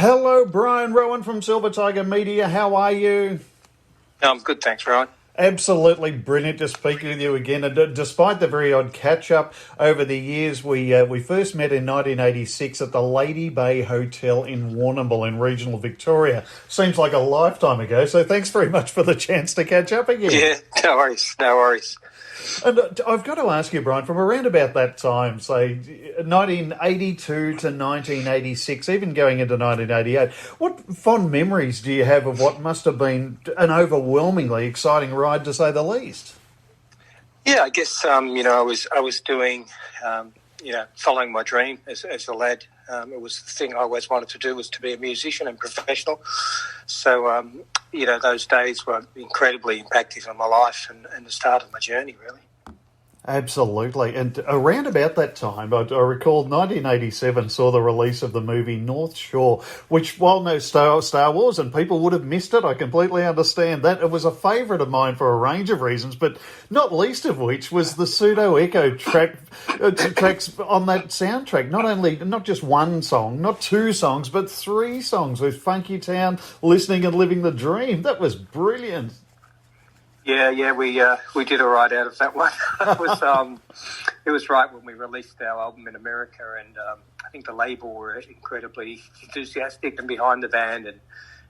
Hello, Brian Rowan from Silver Tiger Media. How are you? I'm good, thanks, Ryan. Absolutely brilliant to speak with you again. And despite the very odd catch-up over the years, we first met in 1986 at the Lady Bay Hotel in Warrnambool in regional Victoria. Seems like a lifetime ago, so thanks very much for the chance to catch up again. Yeah, no worries. And I've got to ask you, Brian, from around about that time, say 1982 to 1986, even going into 1988, what fond memories do you have of what must have been an overwhelmingly exciting ride, to say the least? Yeah, I guess I was doing following my dream as a lad. It was the thing I always wanted to do, was to be a musician and professional. So those days were incredibly impactful on my life and the start of my journey, really. Absolutely. And around about that time, I recall 1987 saw the release of the movie North Shore, which, while no Star Wars and people would have missed it, I completely understand that. It was a favourite of mine for a range of reasons, but not least of which was the pseudo-echo tracks on that soundtrack. Not just one song, not two songs, but three songs with Funky Town, Listening and Living the Dream. That was brilliant. Yeah, we did all right out of that one. It was right when we released our album in America, and I think the label were incredibly enthusiastic and behind the band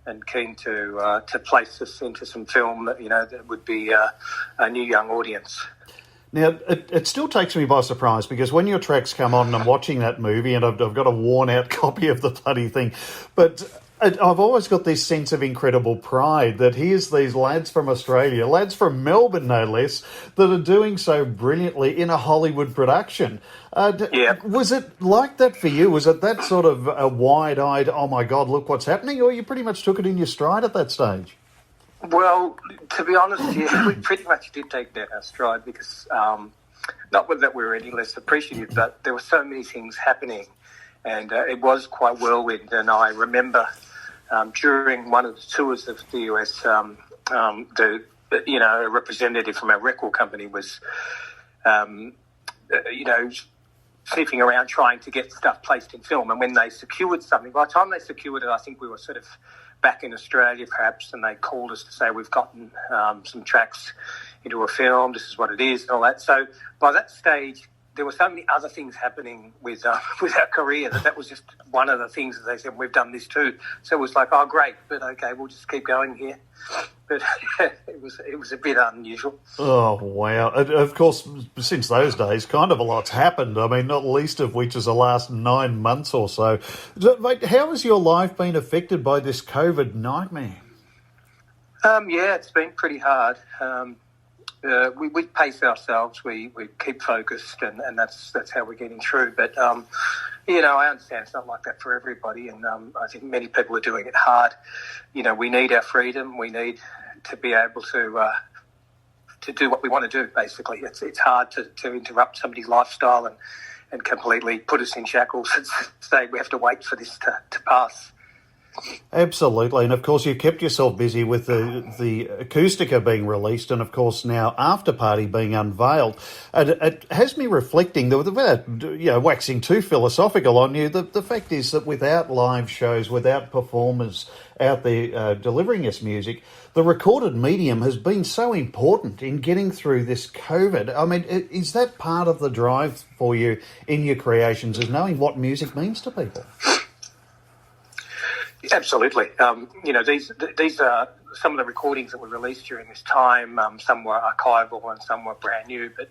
and keen to place us into some film that would be a new young audience. Now, it still takes me by surprise, because when your tracks come on and I'm watching that movie, and I've got a worn-out copy of the bloody thing, but I've always got this sense of incredible pride that here's these lads from Australia, lads from Melbourne no less, that are doing so brilliantly in a Hollywood production. Yeah. Was it like that for you? Was it that sort of a wide-eyed, oh my God, look what's happening, or you pretty much took it in your stride at that stage? Well, to be honest, yeah, we pretty much did take that in our stride, because not that we were any less appreciative, but there were so many things happening, and it was quite whirlwind. And I remember during one of the tours of the US, a representative from our record company was, sniffing around trying to get stuff placed in film. And when they secured something, by the time they secured it, I think we were sort of back in Australia perhaps, and they called us to say, we've gotten some tracks into a film, this is what it is and all that. So by that stage, there were so many other things happening with our career that was just one of the things that they said, we've done this too. So it was like, oh, great, but okay, we'll just keep going here. But it was a bit unusual. Oh, wow. Of course, since those days, kind of a lot's happened. I mean, not least of which is the last 9 months or so. Mate, how has your life been affected by this COVID nightmare? Yeah, it's been pretty hard. We pace ourselves, we keep focused, and that's how we're getting through. But, I understand it's not like that for everybody, and I think many people are doing it hard. We need our freedom. We need to be able to do what we want to do, basically. It's hard to interrupt somebody's lifestyle and completely put us in shackles and say we have to wait for this to pass. Absolutely, and of course you've kept yourself busy with the Acoustica being released, and of course now After Party being unveiled. And it has me reflecting, without waxing too philosophical on you, the fact is that without live shows, without performers out there delivering us music, the recorded medium has been so important in getting through this COVID. I mean, is that part of the drive for you in your creations, is knowing what music means to people? Absolutely. These are some of the recordings that were released during this time. Some were archival and some were brand new. But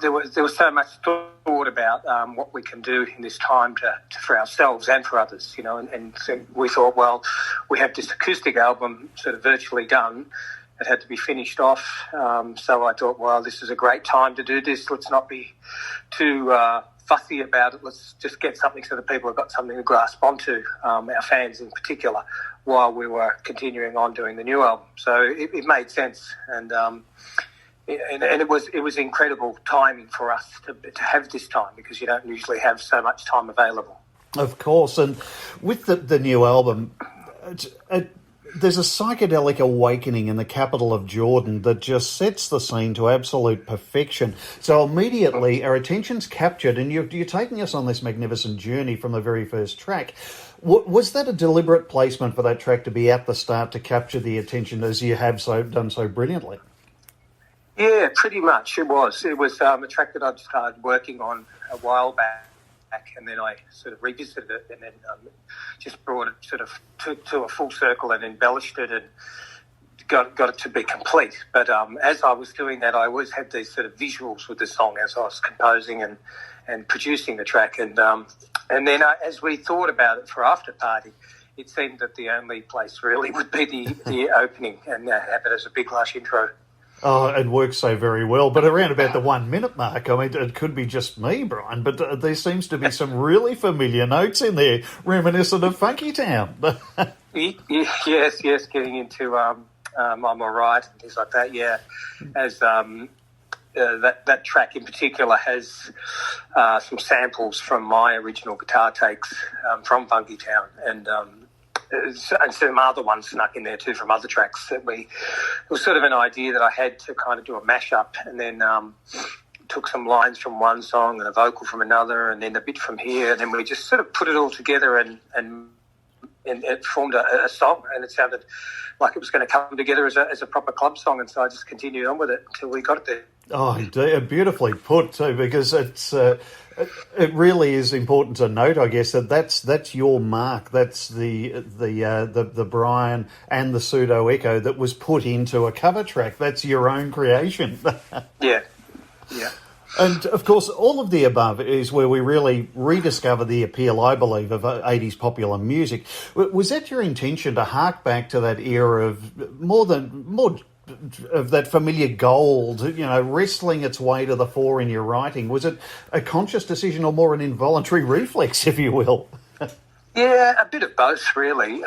there was so much thought about what we can do in this time for ourselves and for others. And so we thought, well, we have this acoustic album sort of virtually done. It had to be finished off. So I thought, well, this is a great time to do this. Let's not be too fussy about it. Let's just get something so that people have got something to grasp onto, our fans in particular, while we were continuing on doing the new album. So it made sense, and it was incredible timing for us to have this time, because you don't usually have so much time available. Of course, and with the new album, There's a psychedelic awakening in the capital of Jordan that just sets the scene to absolute perfection. So immediately our attention's captured, and you're taking us on this magnificent journey from the very first track. Was that a deliberate placement for that track to be at the start to capture the attention as you have done so brilliantly? Yeah, pretty much it was. It was a track that I'd started working on a while back, and then I sort of revisited it and then just brought it sort of to a full circle and embellished it and got it to be complete. But as I was doing that, I always had these sort of visuals with the song as I was composing and producing the track. And then as we thought about it for After Party, it seemed that the only place really would be the opening and have it as a big lush intro. Oh, it works so very well. But around about the 1 minute mark, I mean, it could be just me, Brian, but there seems to be some really familiar notes in there, reminiscent of Funky Town. Yes, getting into I'm All Right and things like that, yeah. As that track in particular has some samples from my original guitar takes from Funky Town, and some other ones snuck in there too from other tracks. It was sort of an idea that I had to kind of do a mashup, and then took some lines from one song and a vocal from another, and then a bit from here, and then we just sort of put it all together and it formed a song, and it sounded like it was going to come together as a proper club song, and so I just continued on with it until we got it there. Oh, indeed, beautifully put too, because it really is important to note, I guess, that's your mark. That's the Brian and the pseudo echo that was put into a cover track. That's your own creation. Yeah. And, of course, all of the above is where we really rediscover the appeal, I believe, of 80s popular music. Was that your intention to hark back to that era of more of that familiar gold, wrestling its way to the fore in your writing? Was it a conscious decision or more an involuntary reflex, if you will? Yeah, a bit of both, really.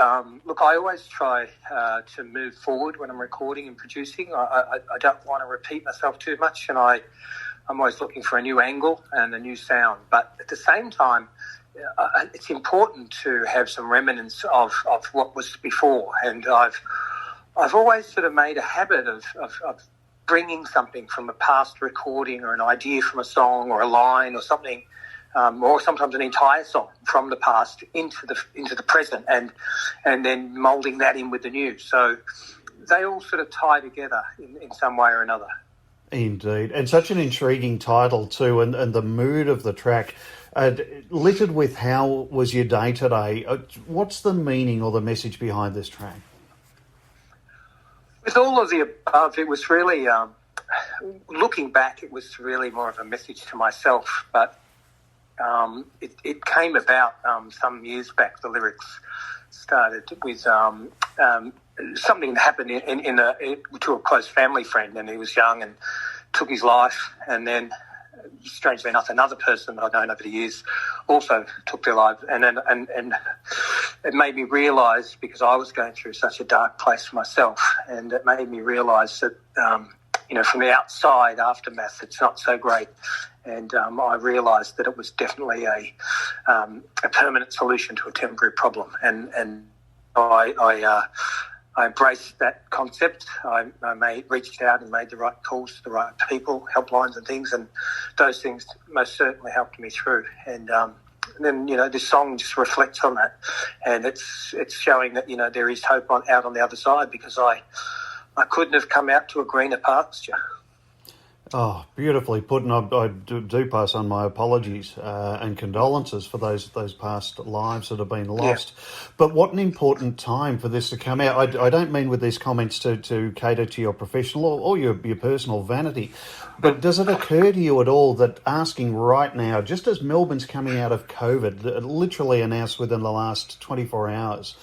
Look, I always try to move forward when I'm recording and producing. I don't want to repeat myself too much, and I'm always looking for a new angle and a new sound. But at the same time, it's important to have some remnants of what was before, and I've always sort of made a habit of bringing something from a past recording or an idea from a song or a line or something, or sometimes an entire song from the past into the present, and then moulding that in with the new. So they all sort of tie together in some way or another. Indeed. And such an intriguing title too, and the mood of the track, littered with how was your day today. What's the meaning or the message behind this track? With all of the above, it was really, looking back, it was really more of a message to myself. But it came about some years back. The lyrics started with something that happened to a close family friend, and he was young and took his life. And then, strangely enough, another person that I've known over the years also took their life, and it made me realise, because I was going through such a dark place myself, and it made me realise that from the outside aftermath, it's not so great, and I realised that it was definitely a permanent solution to a temporary problem, and I embraced that concept. I reached out and made the right calls to the right people, helplines and things, and those things most certainly helped me through. And then, this song just reflects on that, and it's showing that, there is hope out on the other side, because I couldn't have come out to a greener pasture. Oh, beautifully put, and I do pass on my apologies and condolences for those past lives that have been lost. Yeah. But what an important time for this to come out. I don't mean with these comments to cater to your professional or your personal vanity, but does it occur to you at all that asking right now, just as Melbourne's coming out of COVID, literally announced within the last 24 hours,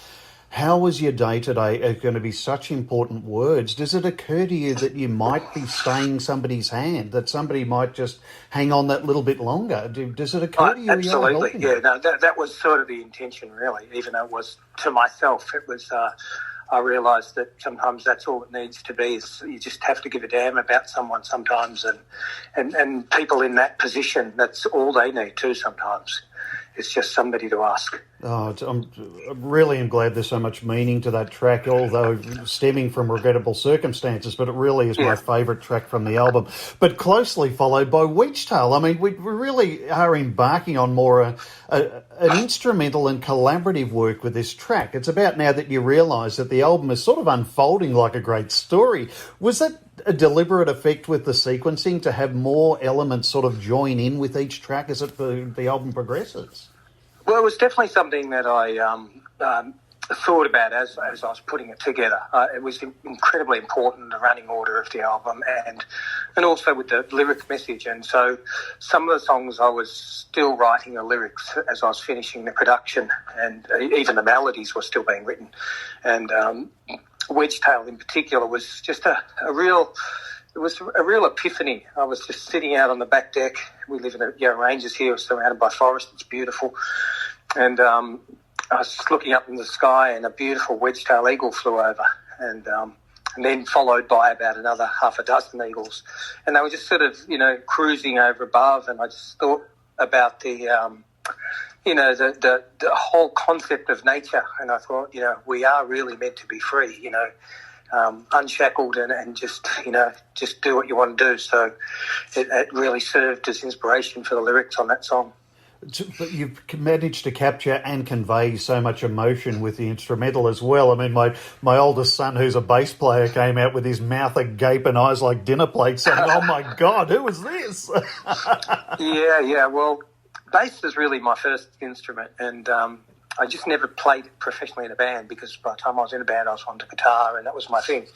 how was your day today going to be such important words? Does it occur to you that you might be staying somebody's hand, that somebody might just hang on that little bit longer? Does it occur to you? Absolutely, yeah. No, that was sort of the intention, really, even though it was to myself. It was, I realised that sometimes that's all it needs to be, is you just have to give a damn about someone sometimes, and people in that position, that's all they need too sometimes. is just somebody to ask. Oh, I'm really glad there's so much meaning to that track, although stemming from regrettable circumstances, but it really is my favourite track from the album. But closely followed by Weechtail. I mean, we really are embarking on more an instrumental and collaborative work with this track. It's about now that you realise that the album is sort of unfolding like a great story. Was that a deliberate effect with the sequencing to have more elements sort of join in with each track as the album progresses? Well, it was definitely something that I thought about as I was putting it together. It was incredibly important, the running order of the album, and also with the lyric message. And so some of the songs I was still writing the lyrics as I was finishing the production, and even the melodies were still being written. And Wedgetail in particular was just a real epiphany. I was just sitting out on the back deck. We live in the Yarra Ranges here, we're surrounded by forest. It's beautiful. And I was just looking up in the sky, and a beautiful wedge-tailed eagle flew over, and then followed by about another half a dozen eagles. And they were just sort of, cruising over above, and I just thought about the whole concept of nature. And I thought, we are really meant to be free, unshackled and just do what you want to do. So it really served as inspiration for the lyrics on that song. But you've managed to capture and convey so much emotion with the instrumental as well. I mean, my oldest son, who's a bass player, came out with his mouth agape and eyes like dinner plates saying, "Oh my God, who was this?" Yeah. Well, bass is really my first instrument, and I just never played it professionally in a band, because by the time I was in a band I was on to guitar, and that was my thing.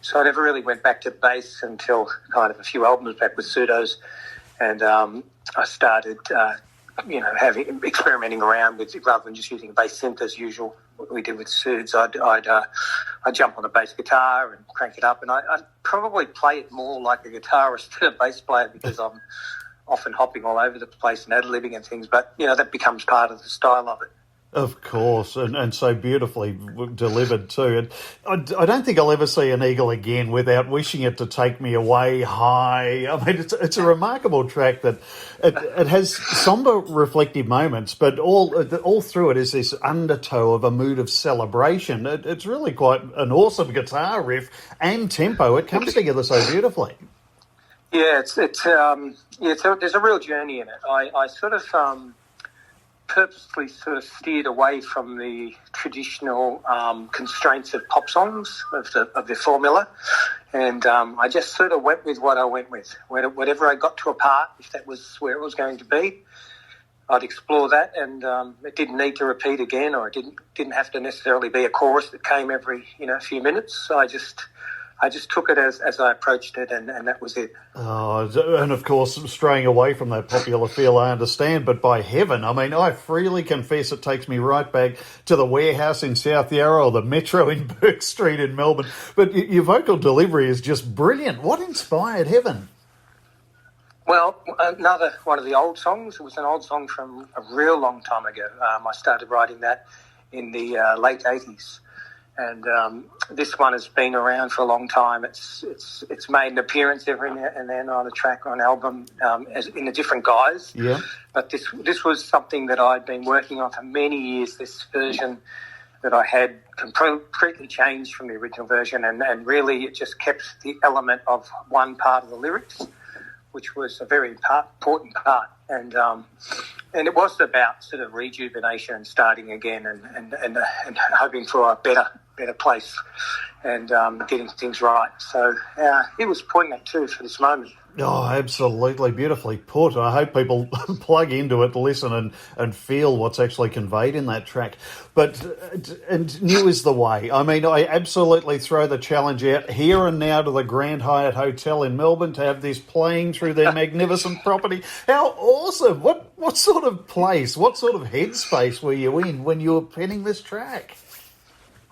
So I never really went back to bass until kind of a few albums back with Pseudos, and I started experimenting around with it rather than just using a bass synth as usual. What we did with Suds, I'd jump on a bass guitar and crank it up, and I'd probably play it more like a guitarist than a bass player, because I'm often hopping all over the place and ad-libbing and things, but that becomes part of the style of it. Of course, and so beautifully delivered too. And I don't think I'll ever see an eagle again without wishing it to take me away high. I mean, it's a remarkable track that it has somber, reflective moments, but all through it is this undertow of a mood of celebration. It's really quite an awesome guitar riff and tempo. It comes together so beautifully. Yeah, there's a real journey in it. I sort of purposely sort of steered away from the traditional constraints of pop songs, of the formula, and I just sort of went with what I went with. Whatever I got to a part, if that was where it was going to be, I'd explore that, and it didn't need to repeat again, or it didn't have to necessarily be a chorus that came every few minutes. So I just took it as I approached it, and that was it. Oh, and of course, straying away from that popular feel, I understand, but by heaven, I mean, I freely confess it takes me right back to the Warehouse in South Yarra or the Metro in Burke Street in Melbourne. But your vocal delivery is just brilliant. What inspired Heaven? Well, another one of the old songs. It was an old song from a real long time ago. I started writing that in the late 80s. And this one has been around for a long time. It's made an appearance every now and then on a track or an album as in a different guise. Yeah. But this was something that I'd been working on for many years, this version that I had completely changed from the original version, and really it just kept the element of one part of the lyrics, which was a very important part. And it was about sort of rejuvenation and starting again and hoping for a better place and getting things right. So it was poignant too for this moment. Oh, absolutely. Beautifully put. I hope people plug into it, listen and feel what's actually conveyed in that track. And new is the way. I mean, I absolutely throw the challenge out here and now to the Grand Hyatt Hotel in Melbourne to have this playing through their magnificent property. How awesome. What sort of place, what sort of headspace were you in when you were penning this track?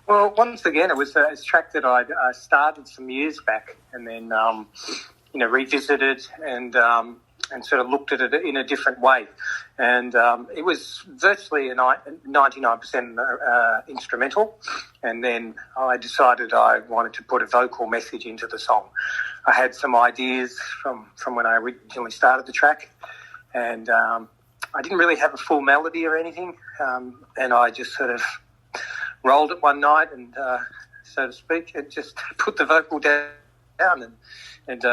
Well, once again, it was a track that I started some years back and then revisited and sort of looked at it in a different way. And it was virtually 99% instrumental. And then I decided I wanted to put a vocal message into the song. I had some ideas from when I originally started the track, and I didn't really have a full melody or anything, and I just sort of rolled it one night and, so to speak, and just put the vocal down and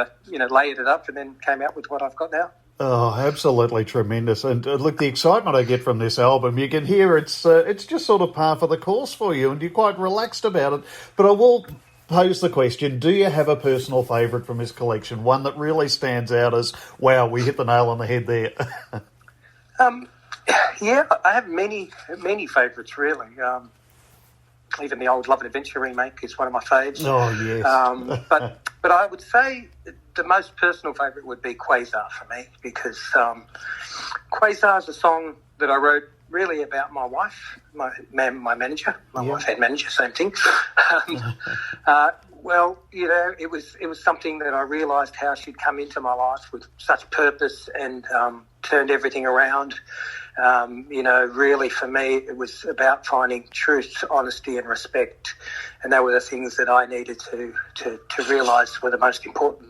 layered it up, and then came out with what I've got now. Oh, absolutely tremendous. And look, the excitement I get from this album, you can hear it's just sort of par for the course for you, and you're quite relaxed about it. But I will pose the question, do you have a personal favourite from this collection, one that really stands out as, wow, we hit the nail on the head there? Yeah, I have many favourites, really. Even the old Love and Adventure remake is one of my faves. Oh, yes. But I would say the most personal favourite would be Quasar for me, because Quasar is a song that I wrote really about my wife, my manager, my wife had manager, same thing. Well, it was something that I realised how she'd come into my life with such purpose and turned everything around. Really for me, it was about finding truth, honesty and respect. And they were the things that I needed to realise were the most important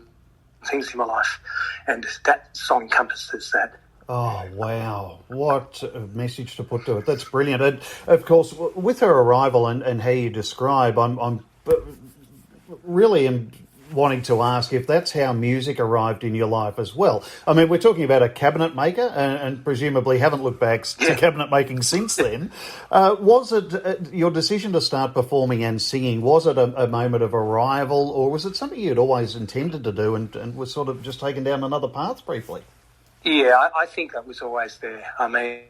things in my life. And that song encompasses that. Oh, wow. What a message to put to it. That's brilliant. And, of course, with her arrival and how you describe, I'm really wanting to ask if that's how music arrived in your life as well. I mean, we're talking about a cabinet maker and presumably haven't looked back to cabinet making since then. Was it your decision to start performing and singing, was it a moment of arrival, or was it something you'd always intended to do and was sort of just taken down another path briefly? Yeah, I think that was always there. I mean,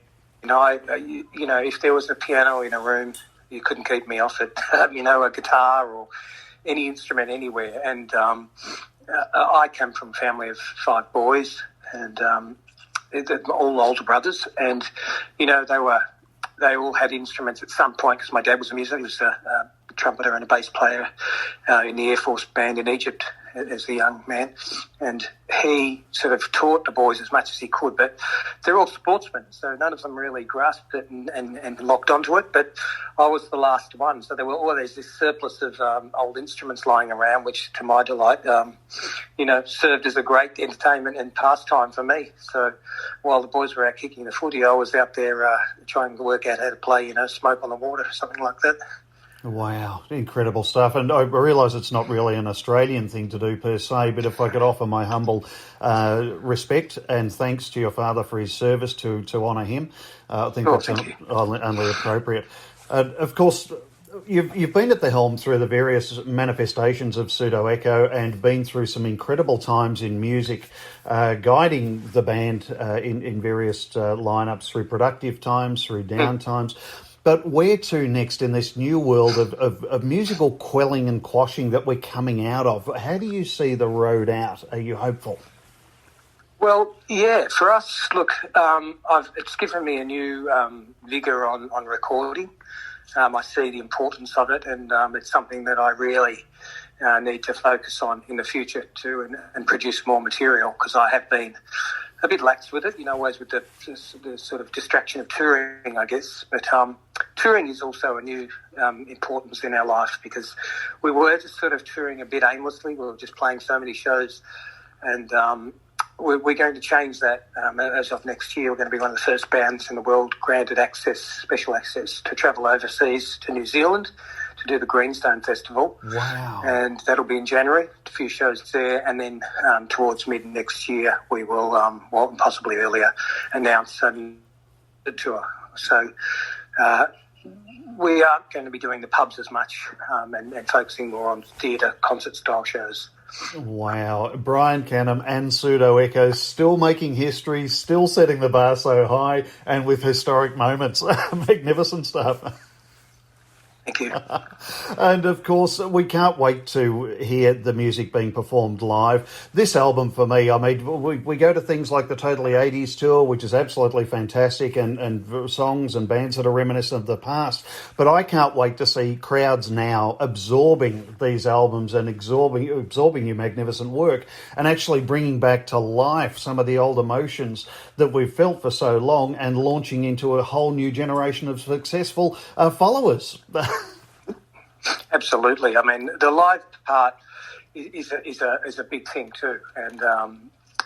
if there was a piano in a room, you couldn't keep me off it. A guitar or any instrument anywhere. And I come from a family of 5 boys and all older brothers. And, they all had instruments at some point, because my dad was a musician. He was a trumpeter and a bass player in the Air Force band in Egypt as a young man, and he sort of taught the boys as much as he could, but they're all sportsmen, so none of them really grasped it and locked onto it, but I was the last one, so there were always this surplus of old instruments lying around, which to my delight, served as a great entertainment and pastime for me. So while the boys were out kicking the footy, I was out there trying to work out how to play, Smoke on the Water or something like that. Wow, incredible stuff. And I realise it's not really an Australian thing to do per se, but if I could offer my humble respect and thanks to your father for his service to honour him, I think that's only appropriate. Of course, you've been at the helm through the various manifestations of Pseudo Echo and been through some incredible times in music, guiding the band in various lineups through productive times, through down times. But where to next in this new world of musical quelling and quashing that we're coming out of? How do you see the road out? Are you hopeful? Well, yeah, for us, look, it's given me a new vigour on recording. I see the importance of it, and it's something that I really need to focus on in the future too, and produce more material, because I have been a bit lax with it, always with the sort of distraction of touring, I guess. But touring is also a new importance in our life, because we were just sort of touring a bit aimlessly. We were just playing so many shows, and we're going to change that. As of next year, we're going to be one of the first bands in the world granted special access to travel overseas to New Zealand to do the Greenstone Festival. Wow. And that'll be in January, a few shows there, and then towards mid next year we will, possibly earlier, announce the tour. So we aren't going to be doing the pubs as much and focusing more on theatre, concert-style shows. Wow. Brian Canham and Pseudo Echo still making history, still setting the bar so high, and with historic moments. Magnificent stuff. Thank you. And, of course, we can't wait to hear the music being performed live. This album, for me, I mean, we go to things like the Totally 80s tour, which is absolutely fantastic, and songs and bands that are reminiscent of the past. But I can't wait to see crowds now absorbing these albums and absorbing your magnificent work and actually bringing back to life some of the old emotions that we've felt for so long and launching into a whole new generation of successful followers. Absolutely. I mean, the live part is a big thing too, and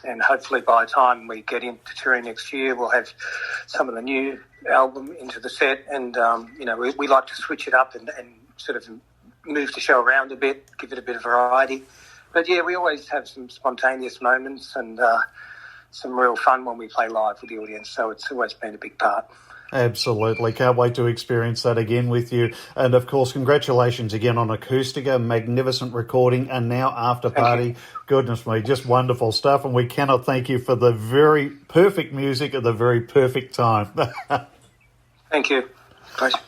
and hopefully by the time we get into touring next year, we'll have some of the new album into the set, and we like to switch it up and sort of move the show around a bit, give it a bit of variety. But yeah, we always have some spontaneous moments and some real fun when we play live with the audience, so it's always been a big part. Absolutely. Can't wait to experience that again with you. And, of course, congratulations again on Acoustica. Magnificent recording. And now After Party. Goodness me, just wonderful stuff. And we cannot thank you for the very perfect music at the very perfect time. Thank you. Pleasure.